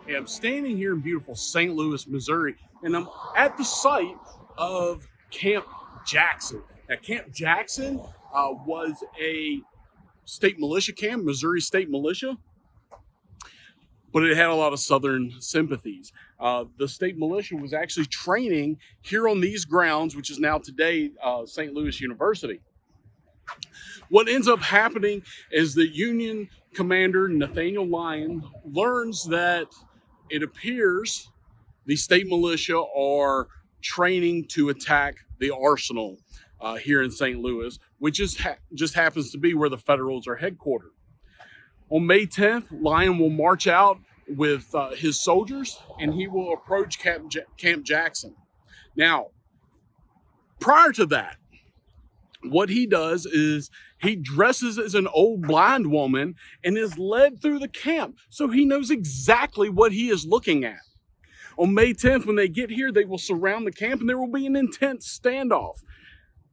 Hey, I'm standing here in beautiful St. Louis, Missouri, and I'm at the site of Camp Jackson. Now, Camp Jackson was a state militia camp, Missouri State Militia, but it had a lot of Southern sympathies. The state militia was actually training here on these grounds, which is now today St. Louis University. What ends up happening is the Union commander, Nathaniel Lyon, learns that it appears the state militia are training to attack the arsenal here in St. Louis, which just happens to be where the Federals are headquartered. On May 10th, Lyon will march out with his soldiers, and he will approach Camp Jackson. Now, prior to that, what he does is he dresses as an old blind woman and is led through the camp so he knows exactly what he is looking at. On May 10th, when they get here, they will surround the camp and there will be an intense standoff,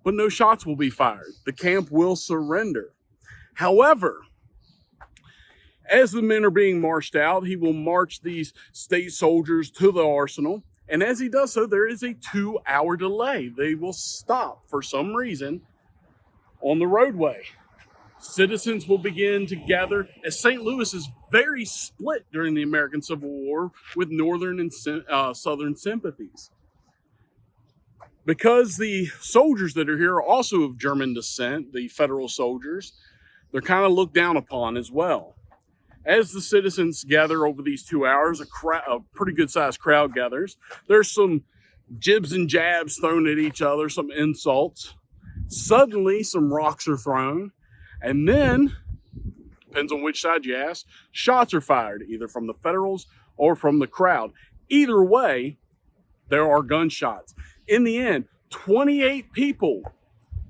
but no shots will be fired. The camp will surrender. However, as the men are being marched out, he will march these state soldiers to the arsenal. And as he does so, there is a 2-hour delay. They will stop for some reason on the roadway. Citizens will begin to gather, as St. Louis is very split during the American Civil War with Northern and Southern sympathies. Because the soldiers that are here are also of German descent, the Federal soldiers, they're kind of looked down upon as well. As the citizens gather over these 2 hours, a pretty good-sized crowd gathers. There's some jibs and jabs thrown at each other, some insults. Suddenly, some rocks are thrown, and then, depends on which side you ask, shots are fired, either from the Federals or from the crowd. Either way, there are gunshots. In the end, 28 people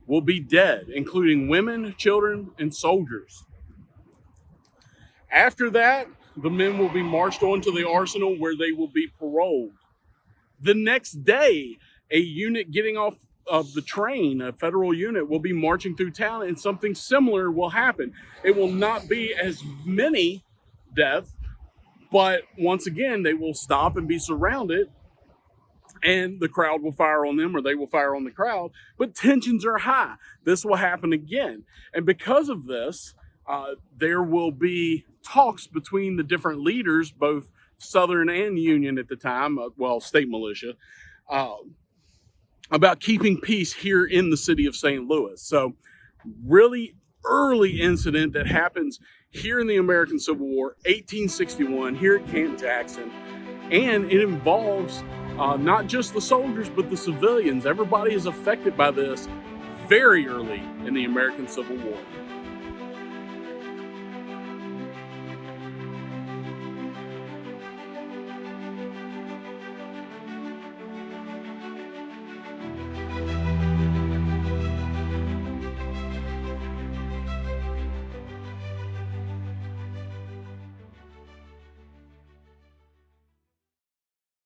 will be dead, including women, children, and soldiers. After that, the men will be marched on to the arsenal where they will be paroled. The next day, a unit getting off of the train, a Federal unit, will be marching through town and something similar will happen. It will not be as many deaths, but once again, they will stop and be surrounded and the crowd will fire on them or they will fire on the crowd, but tensions are high. This will happen again. And because of this, there will be talks between the different leaders, both Southern and Union at the time, state militia, about keeping peace here in the city of St. Louis. So really early incident that happens here in the American Civil War, 1861, here at Camp Jackson. And it involves not just the soldiers, but the civilians. Everybody is affected by this very early in the American Civil War.